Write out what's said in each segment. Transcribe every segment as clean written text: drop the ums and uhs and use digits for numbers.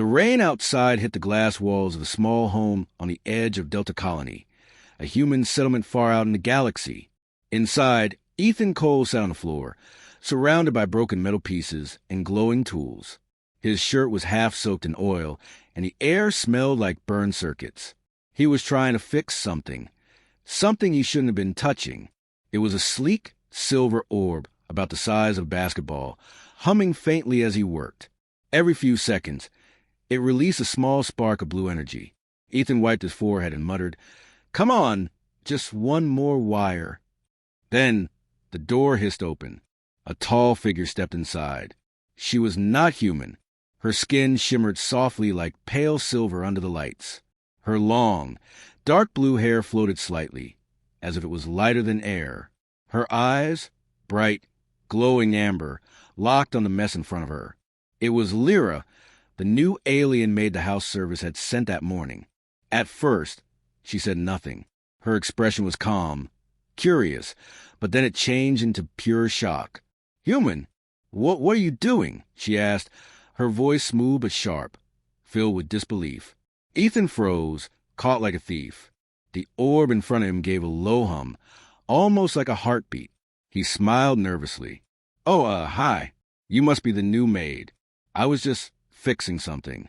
The rain outside hit the glass walls of a small home on the edge of Delta Colony, a human settlement far out in the galaxy. Inside, Ethan Cole sat on the floor, surrounded by broken metal pieces and glowing tools. His shirt was half soaked in oil, and the air smelled like burned circuits. He was trying to fix something he shouldn't have been touching. It was a sleek, silver orb about the size of a basketball, humming faintly as he worked. Every few seconds, it released a small spark of blue energy. Ethan wiped his forehead and muttered, "Come on, just one more wire." Then, the door hissed open. A tall figure stepped inside. She was not human. Her skin shimmered softly like pale silver under the lights. Her long, dark blue hair floated slightly, as if it was lighter than air. Her eyes, bright, glowing amber, locked on the mess in front of her. It was Lyra, the new alien maid the house service had sent that morning. At first, she said nothing. Her expression was calm, curious, but then it changed into pure shock. "Human, what are you doing?" she asked, her voice smooth but sharp, filled with disbelief. Ethan froze, caught like a thief. The orb in front of him gave a low hum, almost like a heartbeat. He smiled nervously. "Oh, hi. You must be the new maid. I was just fixing something."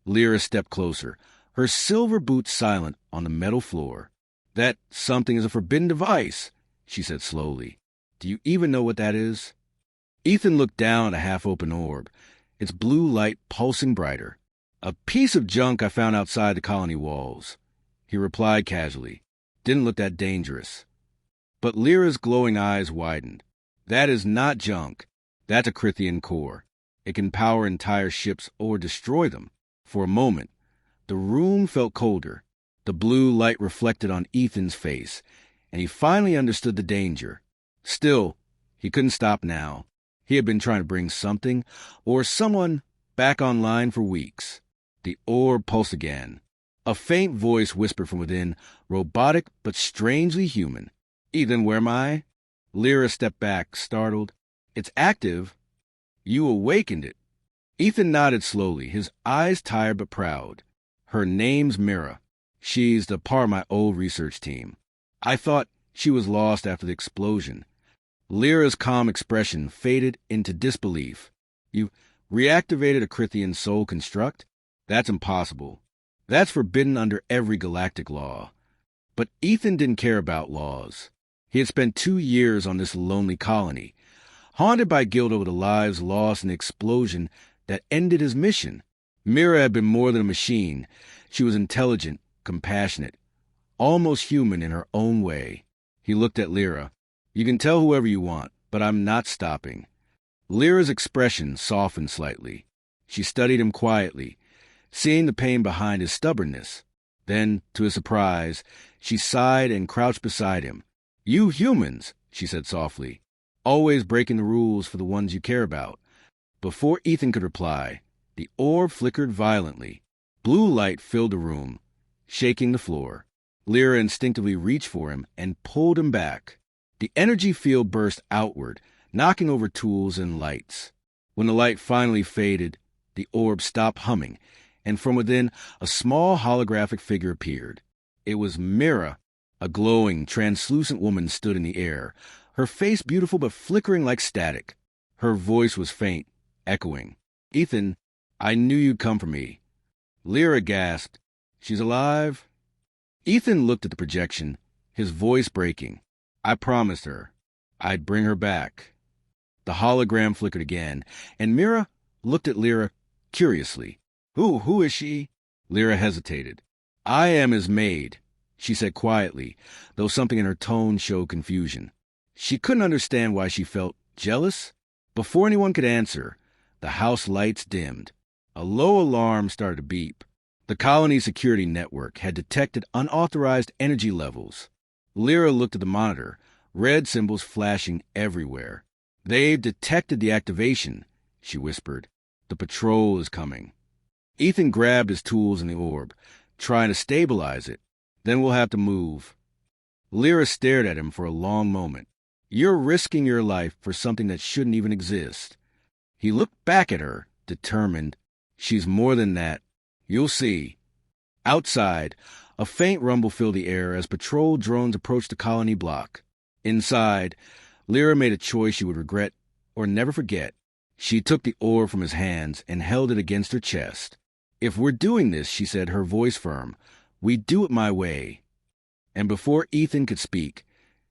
Lyra stepped closer, her silver boots silent on the metal floor. "That something is a forbidden device," she said slowly. "Do you even know what that is?" Ethan looked down at a half-open orb, its blue light pulsing brighter. "A piece of junk I found outside the colony walls," he replied casually. "Didn't look that dangerous." But Lyra's glowing eyes widened. "That is not junk. That's a Crithian core. It can power entire ships or destroy them." For a moment, the room felt colder. The blue light reflected on Ethan's face, and he finally understood the danger. Still, he couldn't stop now. He had been trying to bring something, or someone, back online for weeks. The orb pulsed again. A faint voice whispered from within, robotic but strangely human. "Ethan, where am I?" Lyra stepped back, startled. "It's active. You awakened it." Ethan nodded slowly, his eyes tired but proud. "Her name's Mira. She's the part of my old research team. I thought she was lost after the explosion." Lyra's calm expression faded into disbelief. "You reactivated a Crithian soul construct? That's impossible. That's forbidden under every galactic law." But Ethan didn't care about laws. He had spent 2 years on this lonely colony, haunted by guilt over the lives lost in the explosion that ended his mission. Mira had been more than a machine. She was intelligent, compassionate, almost human in her own way. He looked at Lyra. "You can tell whoever you want, but I'm not stopping." Lyra's expression softened slightly. She studied him quietly, seeing the pain behind his stubbornness. Then, to his surprise, she sighed and crouched beside him. "You humans," she said softly, "always breaking the rules for the ones you care about." Before Ethan could reply, the orb flickered violently. Blue light filled the room, shaking the floor. Lyra instinctively reached for him and pulled him back. The energy field burst outward, knocking over tools and lights. When the light finally faded, the orb stopped humming, and from within, a small holographic figure appeared. It was Mira. A glowing, translucent woman stood in the air, her face beautiful but flickering like static. Her voice was faint, echoing. "Ethan, I knew you'd come for me." Lyra gasped. "She's alive?" Ethan looked at the projection, his voice breaking. "I promised her I'd bring her back." The hologram flickered again, and Mira looked at Lyra curiously. Who is she?" Lyra hesitated. "I am his maid," she said quietly, though something in her tone showed confusion. She couldn't understand why she felt jealous. Before anyone could answer, the house lights dimmed. A low alarm started to beep. The colony security network had detected unauthorized energy levels. Lyra looked at the monitor, red symbols flashing everywhere. "They've detected the activation," she whispered. "The patrol is coming." Ethan grabbed his tools in the orb, trying to stabilize it. "Then we'll have to move." Lyra stared at him for a long moment. "You're risking your life for something that shouldn't even exist." He looked back at her, determined. She's more than that. You'll see. Outside, a faint rumble filled the air as patrol drones approached the colony block. Inside, Lyra made a choice she would regret or never forget. She took the orb from his hands and held it against her chest. "If we're doing this," she said, her voice firm, "we do it my way." And before Ethan could speak,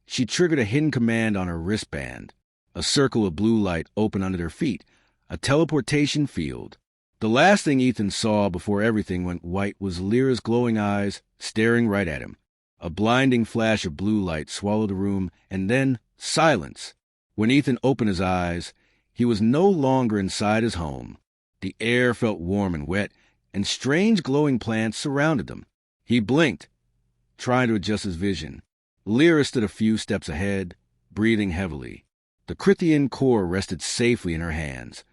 she triggered a hidden command on her wristband. A circle of blue light opened under their feet, a teleportation field. The last thing Ethan saw before everything went white was Lyra's glowing eyes staring right at him. A blinding flash of blue light swallowed the room, and then silence. When Ethan opened his eyes, he was no longer inside his home. The air felt warm and wet, and strange glowing plants surrounded them. He blinked, trying to adjust his vision. Lyra stood a few steps ahead, breathing heavily. The Crithian core rested safely in her hands,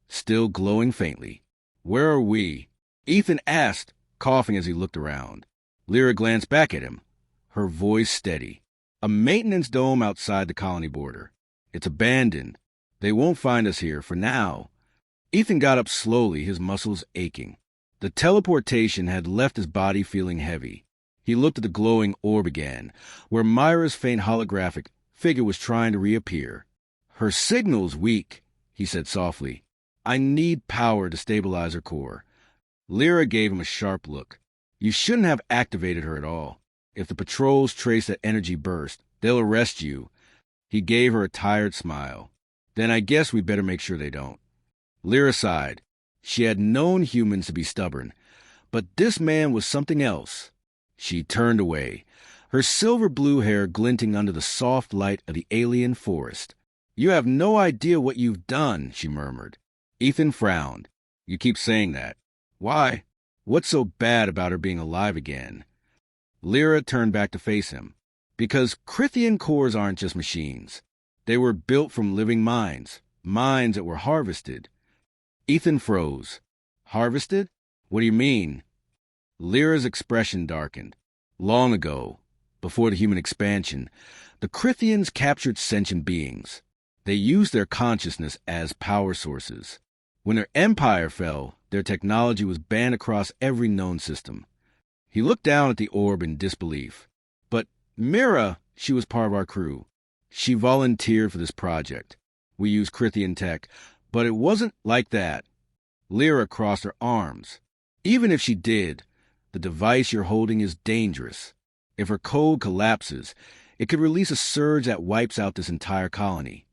still glowing faintly. "Where are we?" Ethan asked, coughing as he looked around. Lyra glanced back at him, her voice steady. "A maintenance dome outside the colony border. It's abandoned. They won't find us here for now." Ethan got up slowly, his muscles aching. The teleportation had left his body feeling heavy. He looked at the glowing orb again, where Myra's faint holographic figure was trying to reappear. "Her signal's weak," he said softly. "I need power to stabilize her core." Lyra gave him a sharp look. "You shouldn't have activated her at all. If the patrols trace that energy burst, they'll arrest you." He gave her a tired smile. "Then I guess we better make sure they don't." Lyra sighed. She had known humans to be stubborn, but this man was something else. She turned away, her silver blue hair glinting under the soft light of the alien forest. "You have no idea what you've done," she murmured. Ethan frowned. "You keep saying that. Why? What's so bad about her being alive again?" Lyra turned back to face him. "Because Crithian cores aren't just machines. They were built from living minds, minds that were harvested." Ethan froze. "Harvested? What do you mean?" Lyra's expression darkened. "Long ago, before the human expansion, the Crithians captured sentient beings. They used their consciousness as power sources. When their empire fell, their technology was banned across every known system." He looked down at the orb in disbelief. "But Mira, she was part of our crew. She volunteered for this project. We used Crithian tech, but it wasn't like that." Lyra crossed her arms. "Even if she did, the device you're holding is dangerous. If her code collapses, it could release a surge that wipes out this entire colony."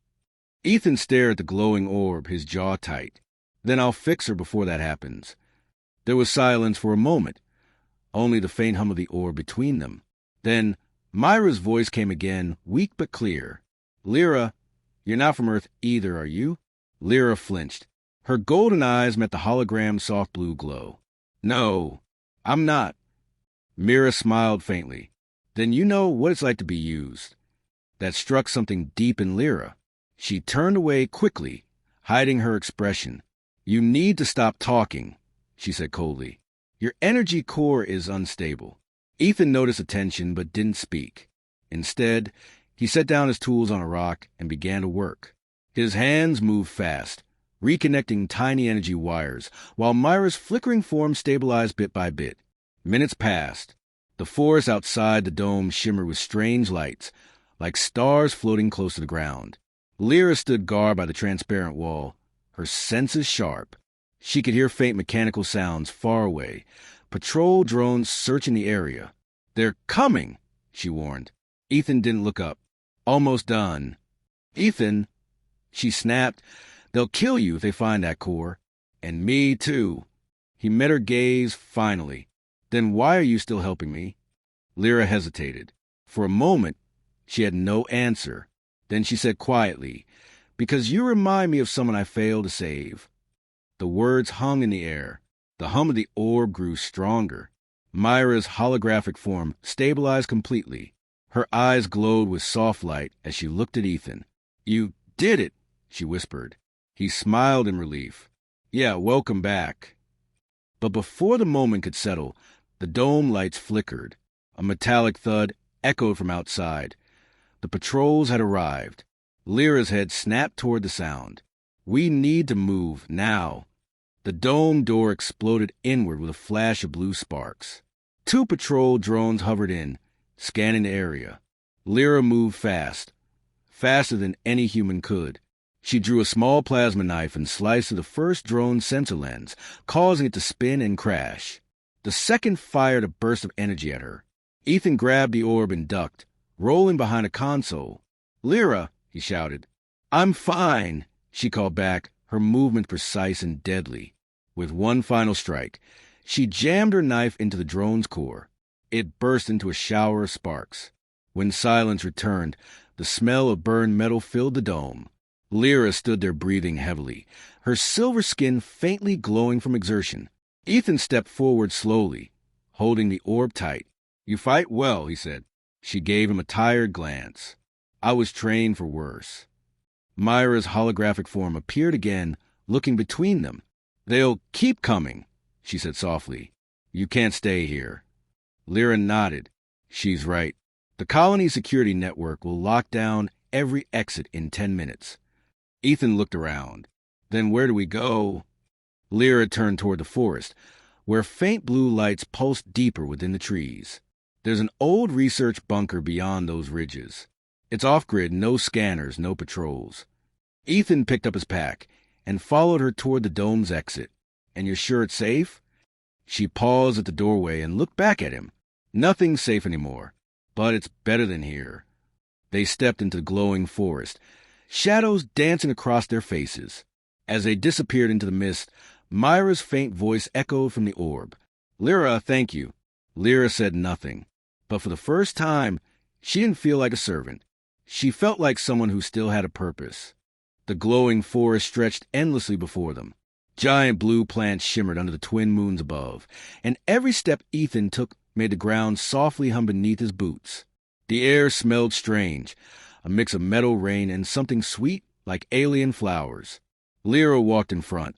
Ethan stared at the glowing orb, his jaw tight. "Then I'll fix her before that happens." There was silence for a moment, only the faint hum of the orb between them. Then Myra's voice came again, weak but clear. "Lyra, you're not from Earth either, are you?" Lyra flinched. Her golden eyes met the hologram's soft blue glow. "No, I'm not." Mira smiled faintly. "Then you know what it's like to be used." That struck something deep in Lyra. She turned away quickly, hiding her expression. "You need to stop talking," she said coldly. "Your energy core is unstable." Ethan noticed the tension but didn't speak. Instead, he set down his tools on a rock and began to work. His hands moved fast, reconnecting tiny energy wires, while Myra's flickering form stabilized bit by bit. Minutes passed. The forest outside the dome shimmered with strange lights, like stars floating close to the ground. Lyra stood guard by the transparent wall, her senses sharp. She could hear faint mechanical sounds far away, patrol drones searching the area. "They're coming," she warned. Ethan didn't look up. "Almost done." "Ethan," she snapped, "they'll kill you if they find that core. And me, too." He met her gaze finally. "Then why are you still helping me?" Lyra hesitated. For a moment, she had no answer. Then she said quietly, "Because you remind me of someone I failed to save." The words hung in the air. The hum of the orb grew stronger. Myra's holographic form stabilized completely. Her eyes glowed with soft light as she looked at Ethan. "You did it," she whispered. He smiled in relief. "Yeah, welcome back." But before the moment could settle, the dome lights flickered. A metallic thud echoed from outside. The patrols had arrived. Lyra's head snapped toward the sound. "We need to move now." The dome door exploded inward with a flash of blue sparks. 2 patrol drones hovered in, scanning the area. Lyra moved fast, faster than any human could. She drew a small plasma knife and sliced through the first drone's sensor lens, causing it to spin and crash. The second fired a burst of energy at her. Ethan grabbed the orb and ducked, rolling behind a console. "Lyra," he shouted. "I'm fine," she called back, her movement precise and deadly. With one final strike, she jammed her knife into the drone's core. It burst into a shower of sparks. When silence returned, the smell of burned metal filled the dome. Lyra stood there breathing heavily, her silver skin faintly glowing from exertion. Ethan stepped forward slowly, holding the orb tight. "You fight well," he said. She gave him a tired glance. "I was trained for worse." Myra's holographic form appeared again, looking between them. "They'll keep coming," she said softly. "You can't stay here." Lyra nodded. "She's right. The colony security network will lock down every exit in 10 minutes. Ethan looked around. "Then where do we go?" Lyra turned toward the forest, where faint blue lights pulsed deeper within the trees. "There's an old research bunker beyond those ridges. It's off-grid, no scanners, no patrols." Ethan picked up his pack and followed her toward the dome's exit. "And you're sure it's safe?" She paused at the doorway and looked back at him. "Nothing's safe anymore, but it's better than here." They stepped into the glowing forest, shadows dancing across their faces. As they disappeared into the mist, Myra's faint voice echoed from the orb. "Lyra, thank you." Lyra said nothing, but for the first time, she didn't feel like a servant. She felt like someone who still had a purpose. The glowing forest stretched endlessly before them. Giant blue plants shimmered under the twin moons above, and every step Ethan took made the ground softly hum beneath his boots. The air smelled strange, a mix of metal rain and something sweet like alien flowers. Lyra walked in front,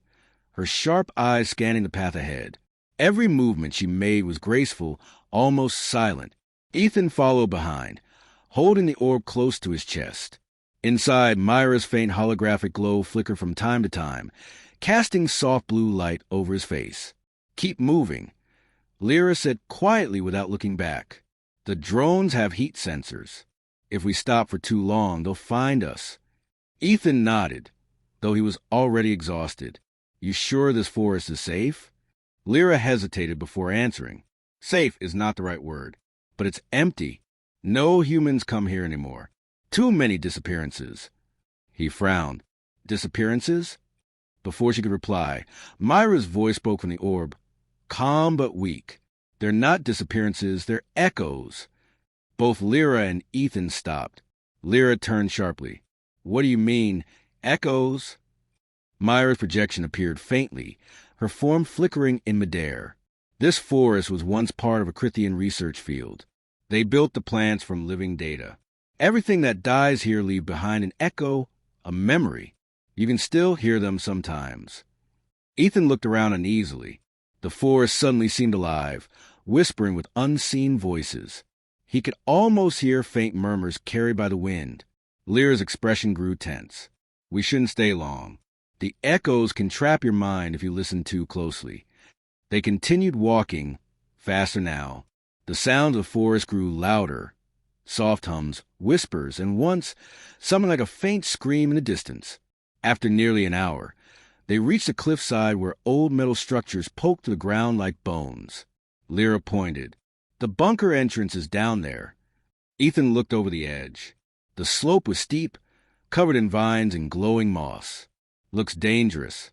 her sharp eyes scanning the path ahead. Every movement she made was graceful, almost silent. Ethan followed behind, holding the orb close to his chest. Inside, Myra's faint holographic glow flickered from time to time, casting soft blue light over his face. "Keep moving," Lyra said quietly without looking back. "The drones have heat sensors. If we stop for too long, they'll find us." Ethan nodded, though he was already exhausted. "You sure this forest is safe?" Lyra hesitated before answering. "Safe is not the right word, but it's empty. No humans come here anymore. Too many disappearances." He frowned. "Disappearances?" Before she could reply, Myra's voice spoke from the orb, calm but weak. "They're not disappearances, they're echoes." Both Lyra and Ethan stopped. Lyra turned sharply. "What do you mean, echoes?" Myra's projection appeared faintly, her form flickering in midair. This forest was once part of a Crithian research field. They built the plants from living data. Everything that dies here leaves behind an echo, a memory. You can still hear them sometimes. Ethan looked around uneasily. The forest suddenly seemed alive, whispering with unseen voices. He could almost hear faint murmurs carried by the wind. Lyra's expression grew tense. "We shouldn't stay long. The echoes can trap your mind if you listen too closely." They continued walking, faster now. The sound of the forest grew louder. Soft hums, whispers, and once, something like a faint scream in the distance. After nearly an hour, they reached a cliffside where old metal structures poked to the ground like bones. Lyra pointed. "The bunker entrance is down there." Ethan looked over the edge. The slope was steep, covered in vines and glowing moss. "Looks dangerous."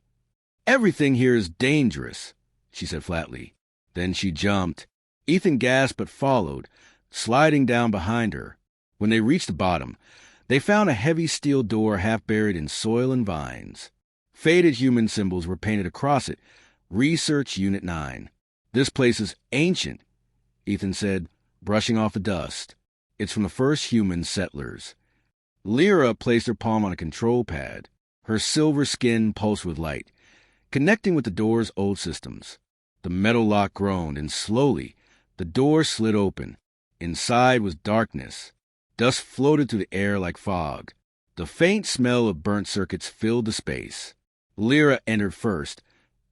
"Everything here is dangerous," she said flatly. Then she jumped. Ethan gasped but followed, sliding down behind her. When they reached the bottom, they found a heavy steel door half buried in soil and vines. Faded human symbols were painted across it. "Research Unit 9. This place is ancient," Ethan said, brushing off the dust. "It's from the first human settlers." Lyra placed her palm on a control pad. Her silver skin pulsed with light, connecting with the door's old systems. The metal lock groaned, and slowly, the door slid open. Inside was darkness. Dust floated through the air like fog. The faint smell of burnt circuits filled the space. Lyra entered first,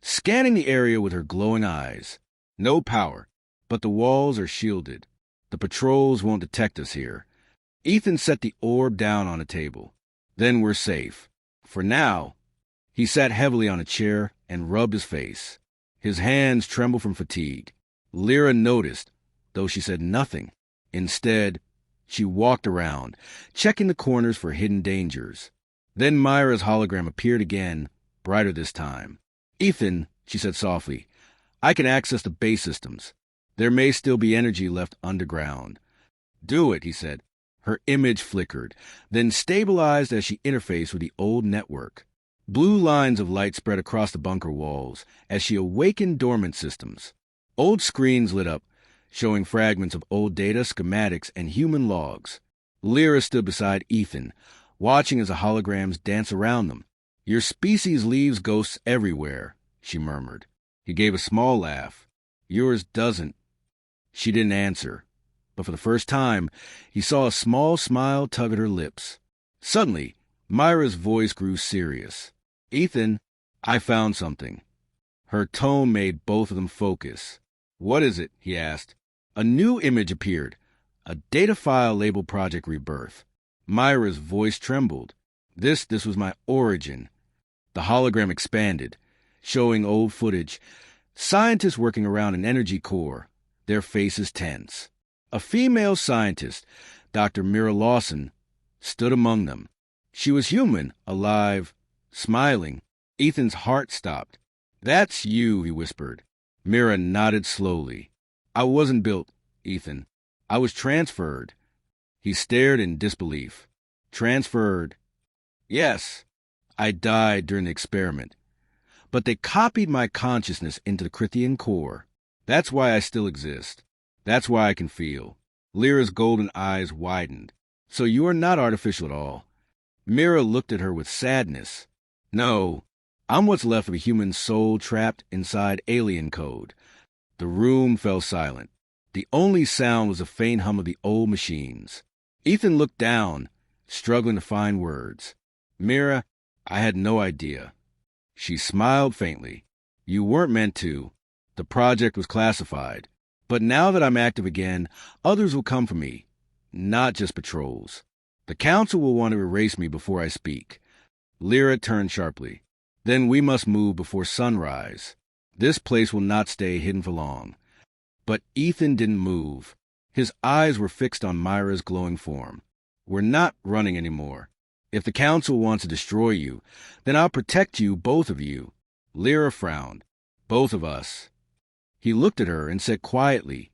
scanning the area with her glowing eyes. No power, but the walls are shielded. The patrols won't detect us here. Ethan set the orb down on a table. Then we're safe. For now. He sat heavily on a chair and rubbed his face. His hands trembled from fatigue. Lyra noticed, though she said nothing. Instead, she walked around, checking the corners for hidden dangers. Then Myra's hologram appeared again, brighter this time. "Ethan," she said softly, "I can access the base systems. There may still be energy left underground." "Do it," he said. Her image flickered, then stabilized as she interfaced with the old network. Blue lines of light spread across the bunker walls as she awakened dormant systems. Old screens lit up, showing fragments of old data, schematics, and human logs. Lyra stood beside Ethan, watching as the holograms dance around them. "Your species leaves ghosts everywhere," she murmured. He gave a small laugh. "Yours doesn't." She didn't answer, but for the first time, he saw a small smile tug at her lips. Suddenly, Myra's voice grew serious. "Ethan, I found something." Her tone made both of them focus. "What is it?" he asked. A new image appeared, a data file labeled Project Rebirth. Myra's voice trembled. This was my origin. The hologram expanded, showing old footage. Scientists working around an energy core, their faces tense. A female scientist, Dr. Mira Lawson, stood among them. She was human, alive, smiling. Ethan's heart stopped. "That's you," he whispered. Mira nodded slowly. "I wasn't built, Ethan. I was transferred." He stared in disbelief. "Transferred?" "Yes. I died during the experiment. But they copied my consciousness into the Crithian core. That's why I still exist. That's why I can feel." Lyra's golden eyes widened. "So you are not artificial at all." Mira looked at her with sadness. "No, I'm what's left of a human soul trapped inside alien code." The room fell silent. The only sound was a faint hum of the old machines. Ethan looked down, struggling to find words. "Mira, I had no idea." She smiled faintly. "You weren't meant to. The project was classified. But now that I'm active again, others will come for me. Not just patrols. The council will want to erase me before I speak." Lyra turned sharply. "Then we must move before sunrise. This place will not stay hidden for long." But Ethan didn't move. His eyes were fixed on Myra's glowing form. "We're not running anymore. If the council wants to destroy you, then I'll protect you, both of you." Lyra frowned. "Both of us." He looked at her and said quietly,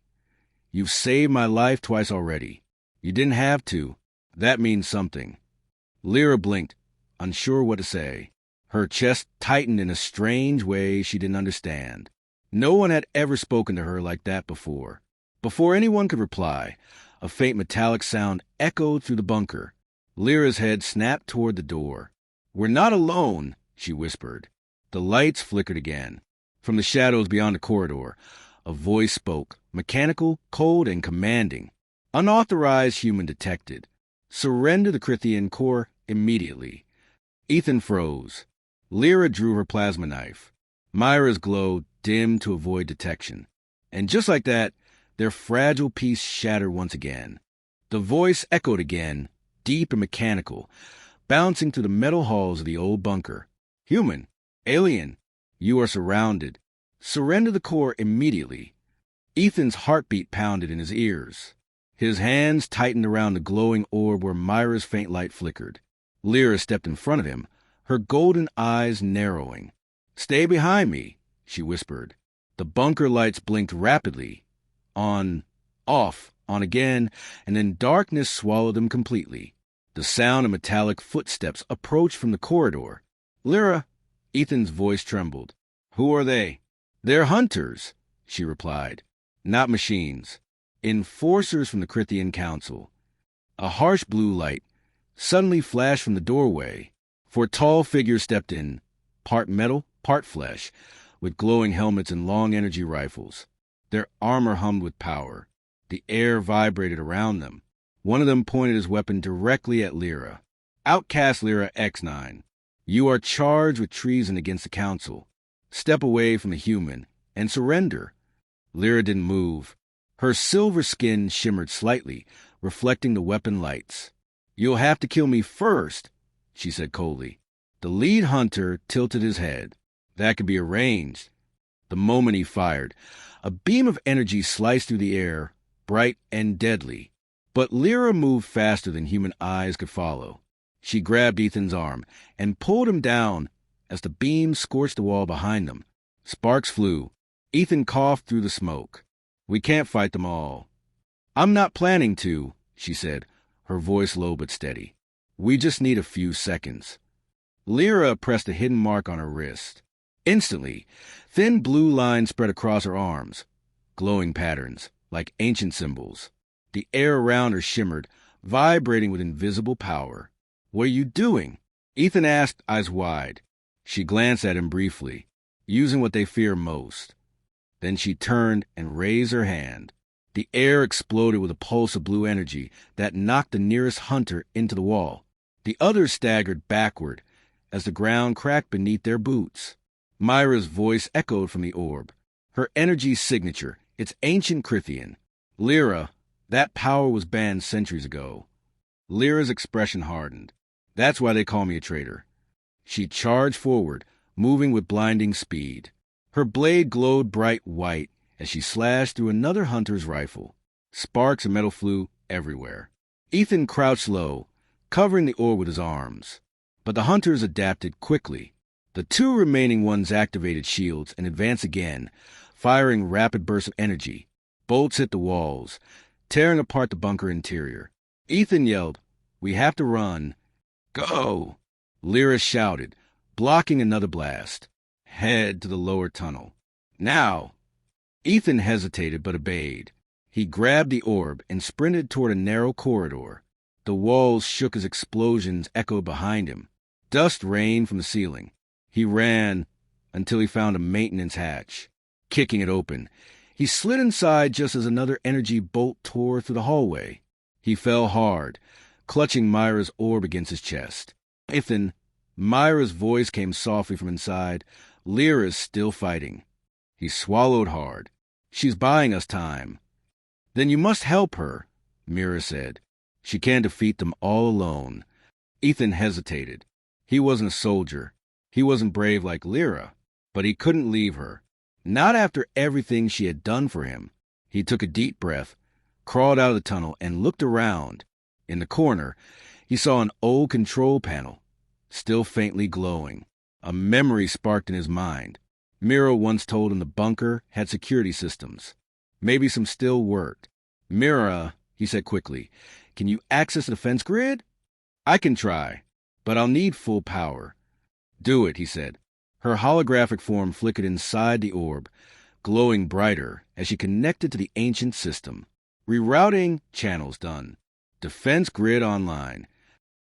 "You've saved my life twice already. You didn't have to. That means something." Lyra blinked, unsure what to say. Her chest tightened in a strange way she didn't understand. No one had ever spoken to her like that before. Before anyone could reply, a faint metallic sound echoed through the bunker. Lyra's head snapped toward the door. "We're not alone," she whispered. The lights flickered again. From the shadows beyond the corridor, a voice spoke, mechanical, cold, and commanding. "Unauthorized human detected. Surrender the Crithian core immediately." Ethan froze. Lyra drew her plasma knife. Myra's glow dimmed to avoid detection. And just like that, their fragile peace shattered once again. The voice echoed again, deep and mechanical, bouncing through the metal halls of the old bunker. "Human, alien, you are surrounded. Surrender the core immediately." Ethan's heartbeat pounded in his ears. His hands tightened around the glowing orb where Myra's faint light flickered. Lyra stepped in front of him, her golden eyes narrowing. "Stay behind me," she whispered. The bunker lights blinked rapidly. On, off, on again, and then darkness swallowed them completely. The sound of metallic footsteps approached from the corridor. "Lyra," Ethan's voice trembled. "Who are they?" "They're hunters," she replied. "Not machines. Enforcers from the Crithian Council." A harsh blue light suddenly flashed from the doorway. Four tall figures stepped in, part metal, part flesh, with glowing helmets and long energy rifles. Their armor hummed with power. The air vibrated around them. One of them pointed his weapon directly at Lyra. "Outcast Lyra X9, you are charged with treason against the Council. Step away from the human and surrender. Lyra didn't move. Her silver skin shimmered slightly, reflecting the weapon lights. "You'll have to kill me first," she said coldly. The lead hunter tilted his head. "That could be arranged." The moment he fired, a beam of energy sliced through the air, bright and deadly. But Lyra moved faster than human eyes could follow. She grabbed Ethan's arm and pulled him down as the beam scorched the wall behind them. Sparks flew. Ethan coughed through the smoke. "We can't fight them all." "I'm not planning to," she said, her voice low but steady. "We just need a few seconds." Lyra pressed a hidden mark on her wrist. Instantly, thin blue lines spread across her arms, glowing patterns, like ancient symbols. The air around her shimmered, vibrating with invisible power. "What are you doing?" Ethan asked, eyes wide. She glanced at him briefly, using what they fear most. Then she turned and raised her hand. The air exploded with a pulse of blue energy that knocked the nearest hunter into the wall. The others staggered backward as the ground cracked beneath their boots. Myra's voice echoed from the orb, her energy signature, its ancient Crithian. "Lyra, that power was banned centuries ago." Lyra's expression hardened. "That's why they call me a traitor." She charged forward, moving with blinding speed. Her blade glowed bright white as she slashed through another hunter's rifle. Sparks and metal flew everywhere. Ethan crouched low, covering the orb with his arms. But the hunters adapted quickly. The two remaining ones activated shields and advanced again, firing rapid bursts of energy. Bolts hit the walls, tearing apart the bunker interior. Ethan yelled, "We have to run." "Go!" Lyra shouted, blocking another blast. "Head to the lower tunnel. Now!" Ethan hesitated but obeyed. He grabbed the orb and sprinted toward a narrow corridor. The walls shook as explosions echoed behind him. Dust rained from the ceiling. He ran until he found a maintenance hatch. Kicking it open, he slid inside just as another energy bolt tore through the hallway. He fell hard, clutching Myra's orb against his chest. "Ethan," Myra's voice came softly from inside. "Lyra's still fighting." He swallowed hard. "She's buying us time." "Then you must help her," Myra said. "She can't defeat them all alone." Ethan hesitated. He wasn't a soldier. He wasn't brave like Lyra, but he couldn't leave her. Not after everything she had done for him. He took a deep breath, crawled out of the tunnel, and looked around. In the corner, he saw an old control panel, still faintly glowing. A memory sparked in his mind. Myra once told him the bunker had security systems. Maybe some still worked. "Myra," he said quickly, "can you access the defense grid?" "I can try, but I'll need full power." "Do it," he said. Her holographic form flickered inside the orb, glowing brighter as she connected to the ancient system. Rerouting channels done. Defense grid online.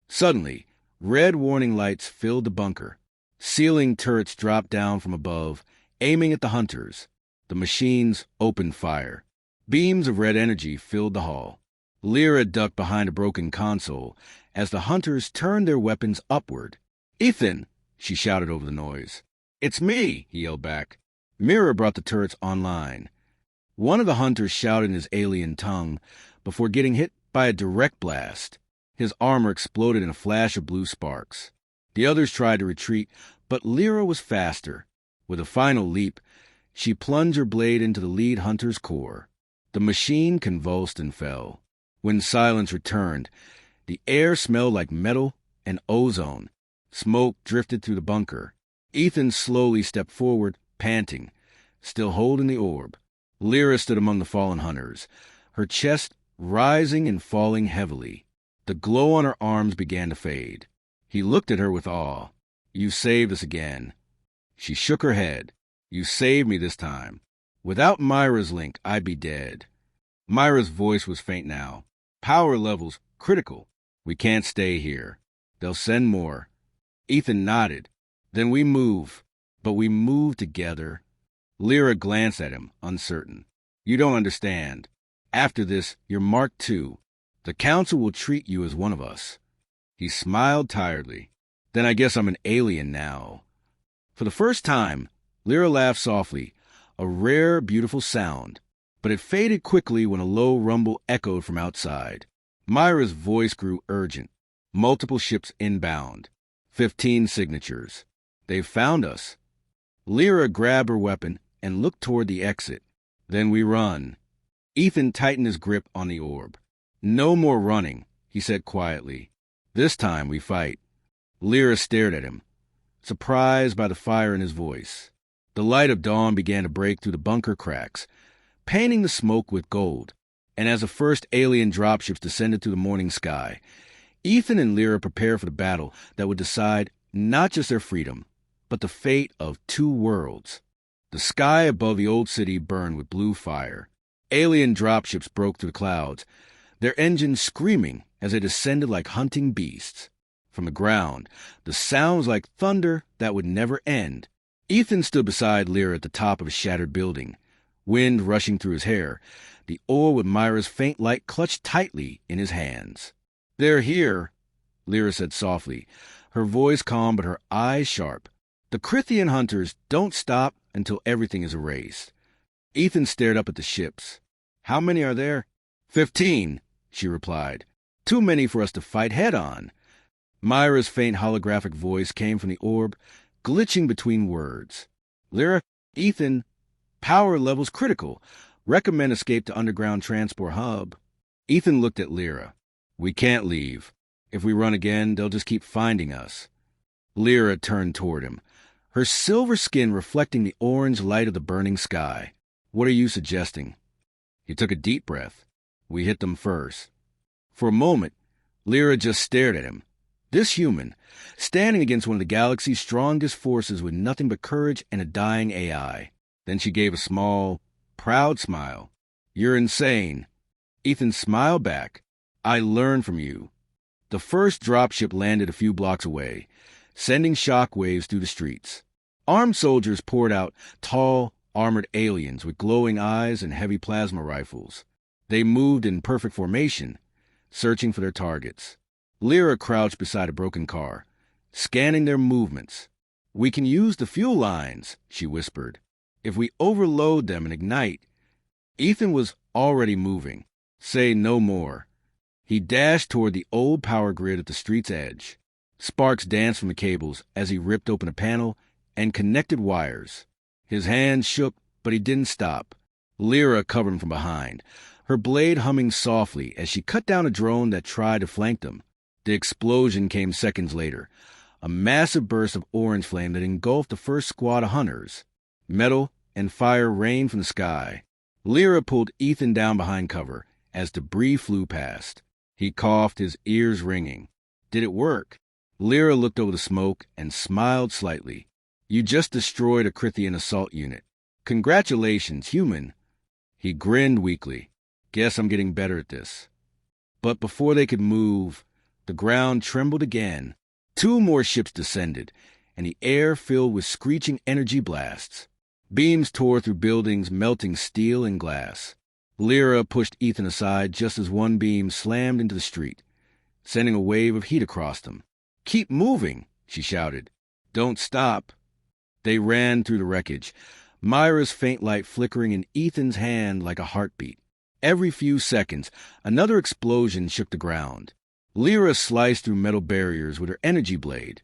Suddenly, red warning lights filled the bunker. Ceiling turrets dropped down from above, aiming at the hunters. The machines opened fire. Beams of red energy filled the hall. Lyra ducked behind a broken console as the hunters turned their weapons upward. "Ethan!" she shouted over the noise. "It's me!" he yelled back. Myra brought the turrets online. One of the hunters shouted in his alien tongue before getting hit by a direct blast. His armor exploded in a flash of blue sparks. The others tried to retreat, but Lyra was faster. With a final leap, she plunged her blade into the lead hunter's core. The machine convulsed and fell. When silence returned, the air smelled like metal and ozone. Smoke drifted through the bunker. Ethan slowly stepped forward, panting, still holding the orb. Lyra stood among the fallen hunters, her chest rising and falling heavily. The glow on her arms began to fade. He looked at her with awe. "You saved us again." She shook her head. "You saved me this time. Without Myra's link, I'd be dead." Myra's voice was faint now. "Power levels critical. We can't stay here. They'll send more." Ethan nodded. "Then we move." "But we move together." Lyra glanced at him, uncertain. "You don't understand. After this, you're marked too. The council will treat you as one of us." He smiled tiredly. "Then I guess I'm an alien now." For the first time, Lyra laughed softly, a rare, beautiful sound, but it faded quickly when a low rumble echoed from outside. Myra's voice grew urgent. Multiple ships inbound. 15 signatures. They've found us. Lyra grabbed her weapon and looked toward the exit. Then we run. Ethan tightened his grip on the orb. No more running, he said quietly. This time we fight. Lyra stared at him, surprised by the fire in his voice. The light of dawn began to break through the bunker cracks, painting the smoke with gold. And as the first alien dropships descended through the morning sky, Ethan and Lyra prepared for the battle that would decide not just their freedom, but the fate of 2 worlds. The sky above the old city burned with blue fire. Alien dropships broke through the clouds, their engines screaming as they descended like hunting beasts. From the ground, the sounds like thunder that would never end. Ethan stood beside Lyra at the top of a shattered building, wind rushing through his hair, the orb with Myra's faint light clutched tightly in his hands. "They're here," Lyra said softly, her voice calm but her eyes sharp. "The Crithian hunters don't stop until everything is erased." Ethan stared up at the ships. "How many are there?" 15, she replied. "Too many for us to fight head-on." Myra's faint holographic voice came from the orb, glitching between words. "Lyra, Ethan, power levels critical. Recommend escape to underground transport hub." Ethan looked at Lyra. "We can't leave. If we run again, they'll just keep finding us." Lyra turned toward him, her silver skin reflecting the orange light of the burning sky. "What are you suggesting?" He took a deep breath. "We hit them first." For a moment, Lyra just stared at him. This human, standing against one of the galaxy's strongest forces with nothing but courage and a dying AI. Then she gave a small, proud smile. "You're insane." Ethan smiled back. "I learned from you." The first dropship landed a few blocks away, sending shock waves through the streets. Armed soldiers poured out, tall, armored aliens with glowing eyes and heavy plasma rifles. They moved in perfect formation, searching for their targets. Lyra crouched beside a broken car, scanning their movements. "We can use the fuel lines," she whispered. "If we overload them and ignite." Ethan was already moving. "Say no more." He dashed toward the old power grid at the street's edge. Sparks danced from the cables as he ripped open a panel and connected wires. His hands shook, but he didn't stop. Lyra covered him from behind, her blade humming softly as she cut down a drone that tried to flank them. The explosion came seconds later, a massive burst of orange flame that engulfed the first squad of hunters. Metal and fire rained from the sky. Lyra pulled Ethan down behind cover as debris flew past. He coughed, his ears ringing. "Did it work?" Lyra looked over the smoke and smiled slightly. "You just destroyed a Crithian assault unit. Congratulations, human." He grinned weakly. "Guess I'm getting better at this." But before they could move, the ground trembled again. 2 more ships descended, and the air filled with screeching energy blasts. Beams tore through buildings, melting steel and glass. Lyra pushed Ethan aside just as one beam slammed into the street, sending a wave of heat across them. "Keep moving," she shouted. "Don't stop." They ran through the wreckage, Myra's faint light flickering in Ethan's hand like a heartbeat. Every few seconds, another explosion shook the ground. Lyra sliced through metal barriers with her energy blade,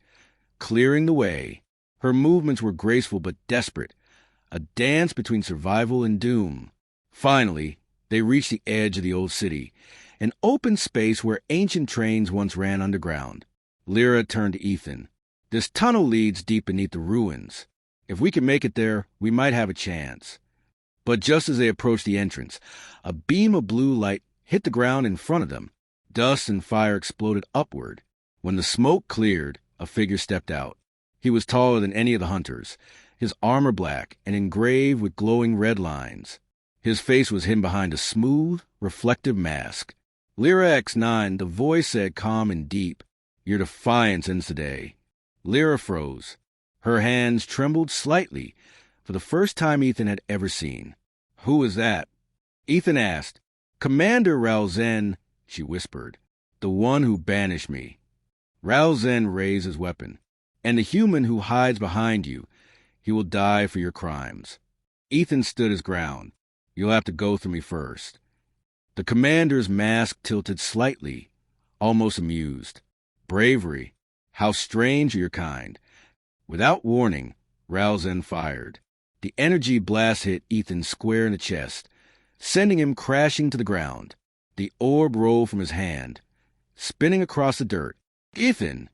clearing the way. Her movements were graceful but desperate, a dance between survival and doom. Finally, they reached the edge of the old city, an open space where ancient trains once ran underground. Lyra turned to Ethan. "This tunnel leads deep beneath the ruins. If we can make it there, we might have a chance." But just as they approached the entrance, a beam of blue light hit the ground in front of them. Dust and fire exploded upward. When the smoke cleared, a figure stepped out. He was taller than any of the hunters, his armor black and engraved with glowing red lines. His face was hidden behind a smooth, reflective mask. "Lyra X9, the voice said calm and deep. Your defiance ends today." Lyra froze. Her hands trembled slightly, for the first time Ethan had ever seen. "Who is that?" Ethan asked. "Commander Ralzen," she whispered. "The one who banished me." Ralzen raised his weapon. "And the human who hides behind you. He will die for your crimes. Ethan stood his ground. You'll have to go through me first. The commander's mask tilted slightly, almost amused. Bravery. How strange are your kind. Without warning, Ralzen fired. The energy blast hit Ethan square in the chest, sending him crashing to the ground. The orb rolled from his hand, spinning across the dirt. Ethan!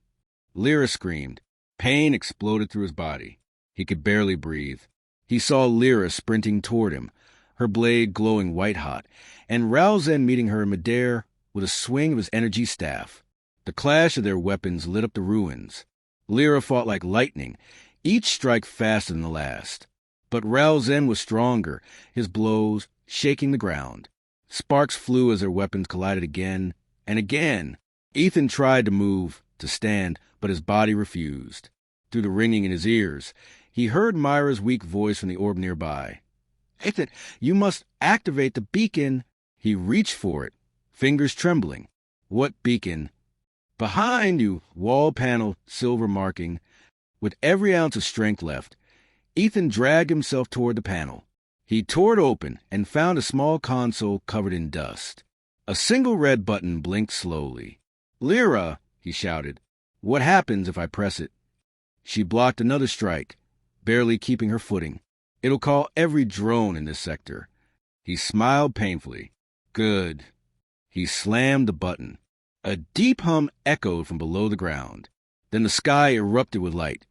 Lyra screamed. Pain exploded through his body. He could barely breathe. He saw Lyra sprinting toward him, her blade glowing white-hot, and Ralzen meeting her in midair with a swing of his energy staff. The clash of their weapons lit up the ruins. Lyra fought like lightning, each strike faster than the last. But Ralzen was stronger, his blows shaking the ground. Sparks flew as their weapons collided again and again. Ethan tried to move, to stand, but his body refused. Through the ringing in his ears, he heard Myra's weak voice from the orb nearby. Ethan, you must activate the beacon. He reached for it, fingers trembling. What beacon? Behind you, wall panel, silver marking. With every ounce of strength left, Ethan dragged himself toward the panel. He tore it open and found a small console covered in dust. A single red button blinked slowly. Lyra, he shouted, what happens if I press it? She blocked another strike, barely keeping her footing. It'll call every drone in this sector. He smiled painfully. Good. He slammed the button. A deep hum echoed from below the ground. Then the sky erupted with light.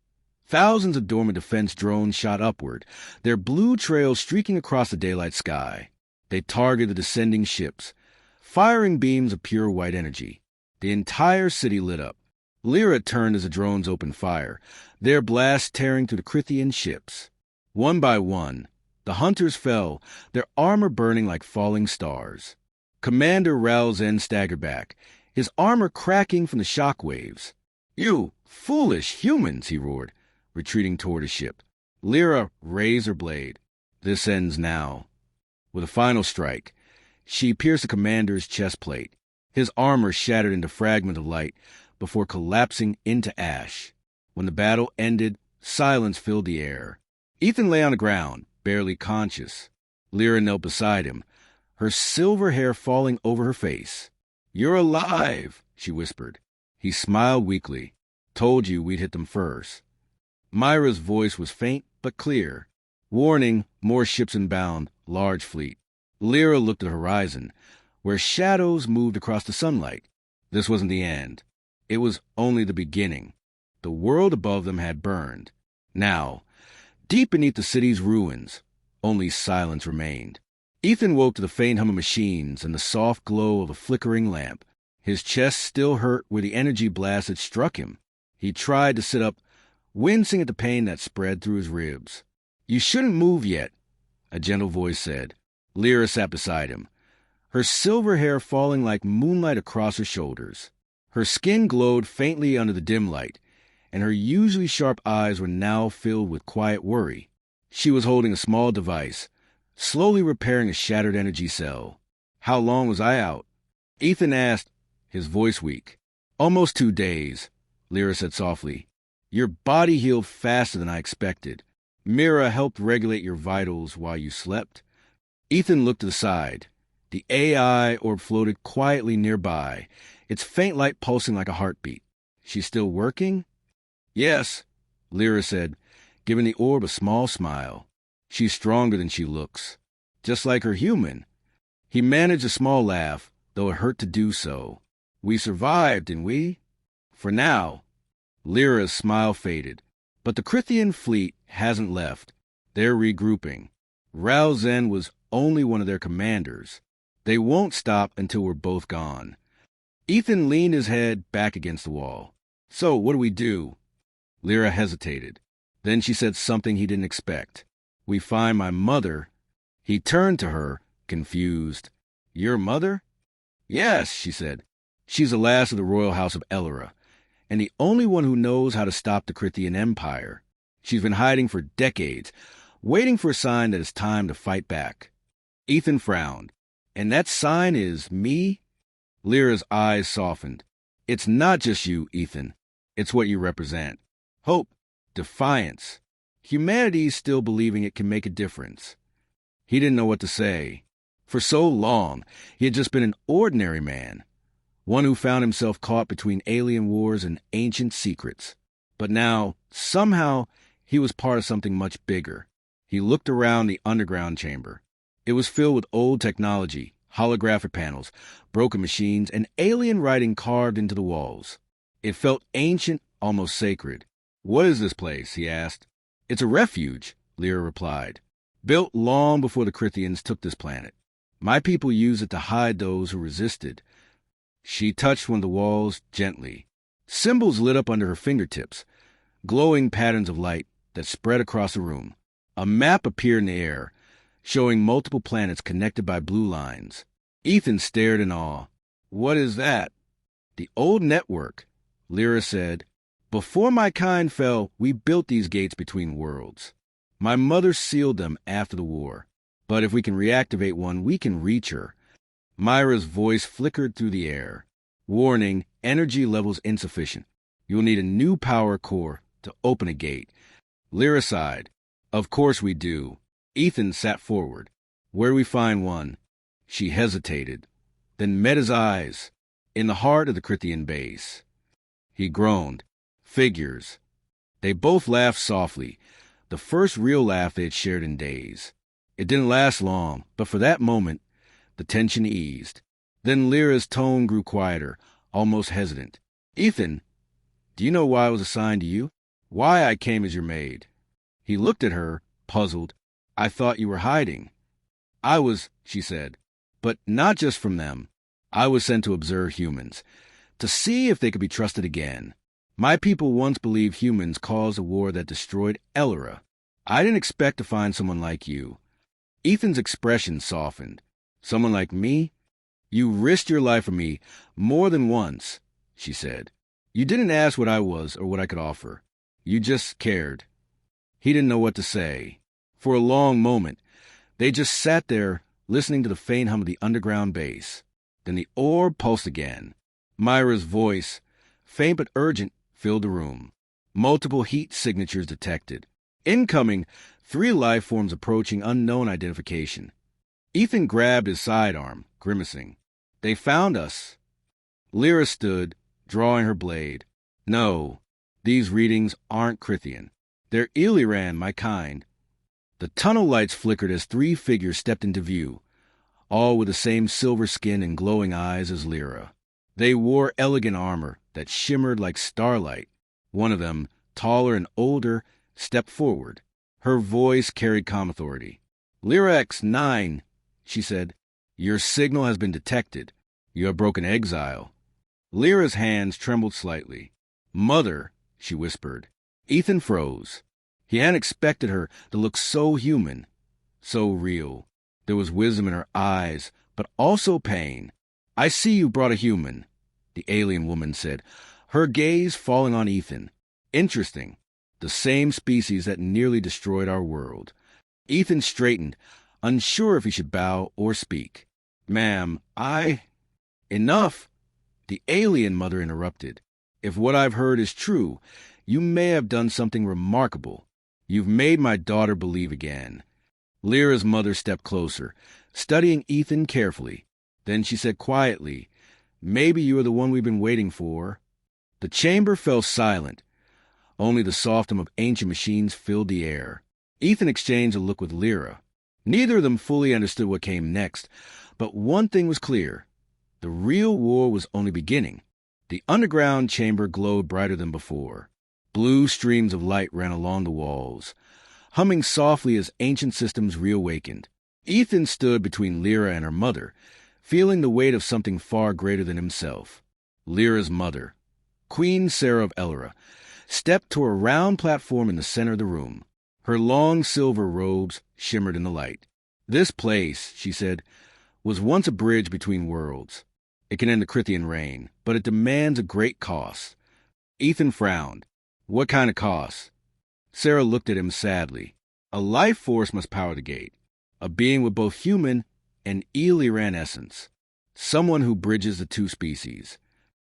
Thousands of dormant defense drones shot upward, their blue trails streaking across the daylight sky. They targeted the descending ships, firing beams of pure white energy. The entire city lit up. Lyra turned as the drones opened fire, their blasts tearing through the Crithian ships. One by one, the hunters fell, their armor burning like falling stars. Commander Ralzen staggered back, his armor cracking from the shock waves. You foolish humans, he roared, retreating toward his ship. Lyra raised her blade. This ends now. With a final strike, she pierced the commander's chest plate. His armor shattered into fragments of light before collapsing into ash. When the battle ended, silence filled the air. Ethan lay on the ground, barely conscious. Lyra knelt beside him, her silver hair falling over her face. You're alive, she whispered. He smiled weakly. Told you we'd hit them first. Myra's voice was faint but clear. Warning, more ships inbound, large fleet. Lyra looked at the horizon, where shadows moved across the sunlight. This wasn't the end. It was only the beginning. The world above them had burned. Now, deep beneath the city's ruins, only silence remained. Ethan woke to the faint hum of machines and the soft glow of a flickering lamp. His chest still hurt where the energy blast had struck him. He tried to sit up, wincing at the pain that spread through his ribs. You shouldn't move yet, a gentle voice said. Lyra sat beside him, her silver hair falling like moonlight across her shoulders. Her skin glowed faintly under the dim light, and her usually sharp eyes were now filled with quiet worry. She was holding a small device, slowly repairing a shattered energy cell. How long was I out? Ethan asked, his voice weak. Almost 2 days, Lyra said softly. Your body healed faster than I expected. Mira helped regulate your vitals while you slept. Ethan looked to the side. The AI orb floated quietly nearby, its faint light pulsing like a heartbeat. She's still working? Yes, Lyra said, giving the orb a small smile. She's stronger than she looks, just like her human. He managed a small laugh, though it hurt to do so. We survived, didn't we? For now. Lyra's smile faded. But the Crithian fleet hasn't left. They're regrouping. Ralzen was only one of their commanders. They won't stop until we're both gone. Ethan leaned his head back against the wall. So, what do we do? Lyra hesitated. Then she said something he didn't expect. We find my mother. He turned to her, confused. Your mother? Yes, she said. She's the last of the royal house of Elora, and the only one who knows how to stop the Crithian Empire. She's been hiding for decades, waiting for a sign that it's time to fight back. Ethan frowned. And that sign is me? Lyra's eyes softened. It's not just you, Ethan. It's what you represent. Hope. Defiance. Humanity's still believing it can make a difference. He didn't know what to say. For so long, he had just been an ordinary man, one who found himself caught between alien wars and ancient secrets. But now, somehow, he was part of something much bigger. He looked around the underground chamber. It was filled with old technology, holographic panels, broken machines, and alien writing carved into the walls. It felt ancient, almost sacred. "What is this place?" he asked. "It's a refuge," Lyra replied. "Built long before the Crithians took this planet. My people use it to hide those who resisted." She touched one of the walls gently. Symbols lit up under her fingertips, glowing patterns of light that spread across the room. A map appeared in the air, showing multiple planets connected by blue lines. Ethan stared in awe. "What is that?" "The old network," Lyra said. "Before my kind fell, we built these gates between worlds. My mother sealed them after the war. But if we can reactivate one, we can reach her." Myra's voice flickered through the air. "Warning, energy levels insufficient. You'll need a new power core to open a gate." Lyra sighed. "Of course we do." Ethan sat forward. "Where do we find one?" She hesitated, then met his eyes. "In the heart of the Crithian base." He groaned. "Figures." They both laughed softly, the first real laugh they had shared in days. It didn't last long, but for that moment, the tension eased. Then Lyra's tone grew quieter, almost hesitant. "Ethan, do you know why I was assigned to you? Why I came as your maid?" He looked at her, puzzled. "I thought you were hiding." "I was," she said, "but not just from them. I was sent to observe humans, to see if they could be trusted again. My people once believed humans caused a war that destroyed Elora. I didn't expect to find someone like you." Ethan's expression softened. "Someone like me? You risked your life for me more than once," she said. "You didn't ask what I was or what I could offer. You just cared." He didn't know what to say. For a long moment, they just sat there, listening to the faint hum of the underground base. Then the orb pulsed again. Myra's voice, faint but urgent, filled the room. Multiple heat signatures detected. Incoming, 3 life forms approaching unknown identification. Ethan grabbed his sidearm, grimacing. "They found us." Lyra stood, drawing her blade. "No, these readings aren't Crithian. They're Illyran, my kind." The tunnel lights flickered as 3 figures stepped into view, all with the same silver skin and glowing eyes as Lyra. They wore elegant armor that shimmered like starlight. One of them, taller and older, stepped forward. Her voice carried calm authority. "Lyra X9, she said. "Your signal has been detected. You have broken exile." Lyra's hands trembled slightly. "Mother," she whispered. Ethan froze. He hadn't expected her to look so human, so real. There was wisdom in her eyes, but also pain. "I see you brought a human," the alien woman said, her gaze falling on Ethan. "Interesting. The same species that nearly destroyed our world." Ethan straightened, unsure if he should bow or speak. "Ma'am, Enough!" The alien mother interrupted. "If what I've heard is true, you may have done something remarkable. You've made my daughter believe again." Lyra's mother stepped closer, studying Ethan carefully. Then she said quietly, "Maybe you are the one we've been waiting for." The chamber fell silent. Only the soft hum of ancient machines filled the air. Ethan exchanged a look with Lyra. Neither of them fully understood what came next, but one thing was clear. The real war was only beginning. The underground chamber glowed brighter than before. Blue streams of light ran along the walls, humming softly as ancient systems reawakened. Ethan stood between Lyra and her mother, feeling the weight of something far greater than himself. Lyra's mother, Queen Sarah of Elora, stepped to a round platform in the center of the room. Her long silver robes shimmered in the light. "This place," she said, "was once a bridge between worlds. It can end the Crithian reign, but it demands a great cost." Ethan frowned. "What kind of cost?" Sarah looked at him sadly. "A life force must power the gate. A being with both human and Illyran essence. Someone who bridges the 2 species."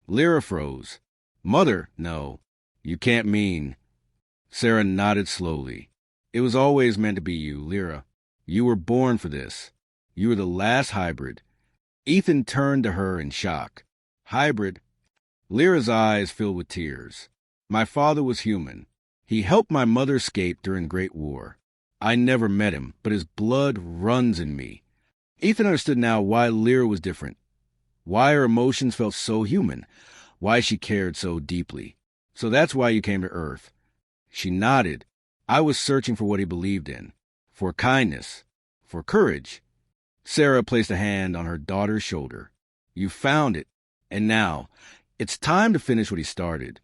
Lyra froze. "Mother, no. You can't mean." Sarah nodded slowly. It was always meant to be you, Lyra. You were born for this. You were the last hybrid. Ethan turned to her in shock. Hybrid? Lyra's eyes filled with tears. My father was human. He helped my mother escape during the Great War. I never met him, but his blood runs in me. Ethan understood now why Lyra was different, why her emotions felt so human, why she cared so deeply. So that's why you came to Earth. She nodded. I was searching for what he believed in, for kindness, for courage. Sarah placed a hand on her daughter's shoulder. You found it, and now, it's time to finish what he started.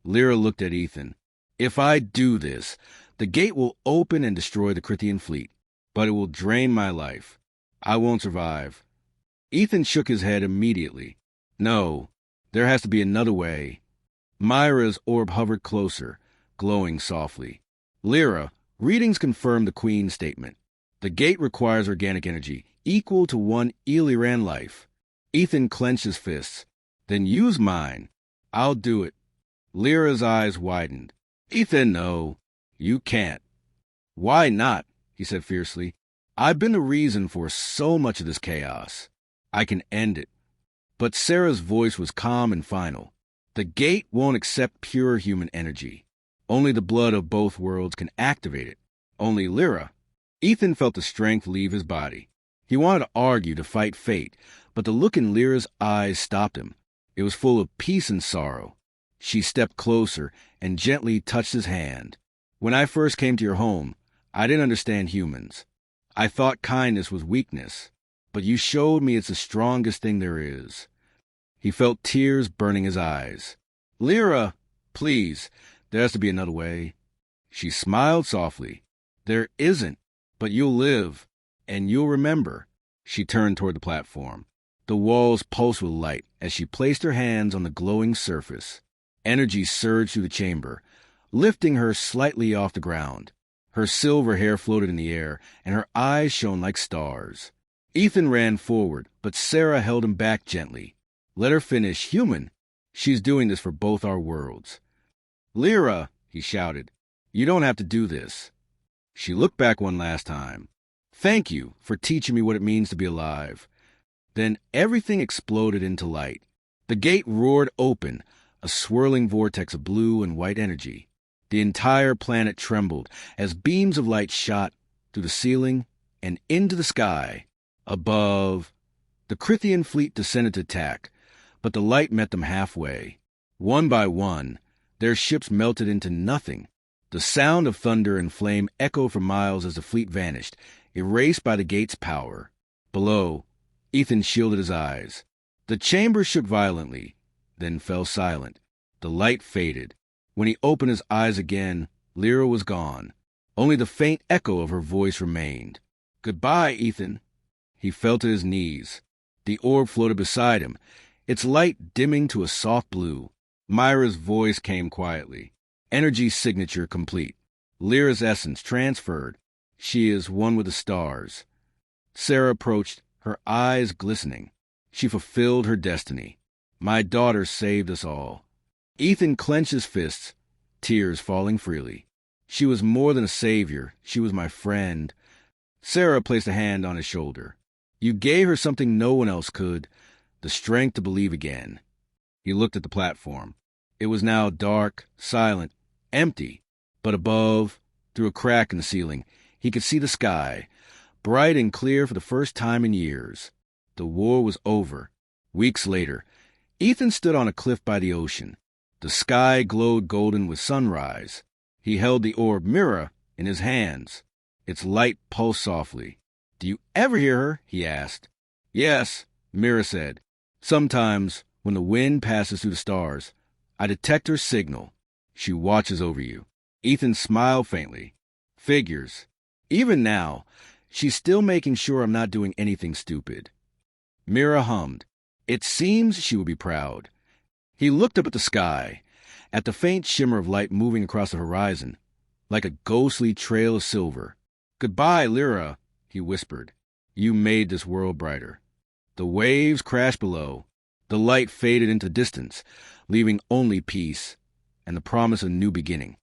Lyra looked at Ethan. If I do this, the gate will open and destroy the Crithian fleet, but it will drain my life. I won't survive. Ethan shook his head immediately. No, there has to be another way. Myra's orb hovered closer, glowing softly. Lyra, readings confirm the Queen's statement. The gate requires organic energy, equal to one Illyran life. Ethan clenched his fists. Then use mine. I'll do it. Lyra's eyes widened. Ethan, no. You can't. Why not? He said fiercely. I've been the reason for so much of this chaos. I can end it. But Sarah's voice was calm and final. The gate won't accept pure human energy. Only the blood of both worlds can activate it. Only Lyra. Ethan felt the strength leave his body. He wanted to argue, to fight fate, but the look in Lyra's eyes stopped him. It was full of peace and sorrow. She stepped closer and gently touched his hand. When I first came to your home, I didn't understand humans. I thought kindness was weakness, but you showed me it's the strongest thing there is. He felt tears burning his eyes. Lyra, please, there has to be another way. She smiled softly. There isn't, but you'll live, and you'll remember. She turned toward the platform. The walls pulsed with light as she placed her hands on the glowing surface. Energy surged through the chamber, lifting her slightly off the ground. Her silver hair floated in the air, and her eyes shone like stars. Ethan ran forward, but Sarah held him back gently. Let her finish, human. She's doing this for both our worlds. Lyra, he shouted, you don't have to do this. She looked back one last time. Thank you for teaching me what it means to be alive. Then everything exploded into light. The gate roared open, a swirling vortex of blue and white energy. The entire planet trembled as beams of light shot through the ceiling and into the sky. Above, the Crithian fleet descended to attack, but the light met them halfway. One by one, their ships melted into nothing. The sound of thunder and flame echoed for miles as the fleet vanished, erased by the gate's power. Below, Ethan shielded his eyes. The chamber shook violently, then fell silent. The light faded. When he opened his eyes again, Lyra was gone. Only the faint echo of her voice remained. Goodbye, Ethan. He fell to his knees. The orb floated beside him, its light dimming to a soft blue. Myra's voice came quietly. Energy signature complete. Lyra's essence transferred. She is one with the stars. Sarah approached, her eyes glistening. She fulfilled her destiny. My daughter saved us all. Ethan clenched his fists, tears falling freely. She was more than a savior. She was my friend. Sarah placed a hand on his shoulder. You gave her something no one else could, the strength to believe again. He looked at the platform. It was now dark, silent, empty, but above, through a crack in the ceiling, he could see the sky, bright and clear for the first time in years. The war was over. Weeks later, Ethan stood on a cliff by the ocean. The sky glowed golden with sunrise. He held the orb Mira in his hands. Its light pulsed softly. Do you ever hear her? He asked. Yes, Mira said. Sometimes, when the wind passes through the stars, I detect her signal. She watches over you. Ethan smiled faintly. Figures. Even now, she's still making sure I'm not doing anything stupid. Mira hummed. It seems she would be proud. He looked up at the sky, at the faint shimmer of light moving across the horizon, like a ghostly trail of silver. Goodbye, Lyra, he whispered. You made this world brighter. The waves crashed below. The light faded into distance, leaving only peace and the promise of a new beginning.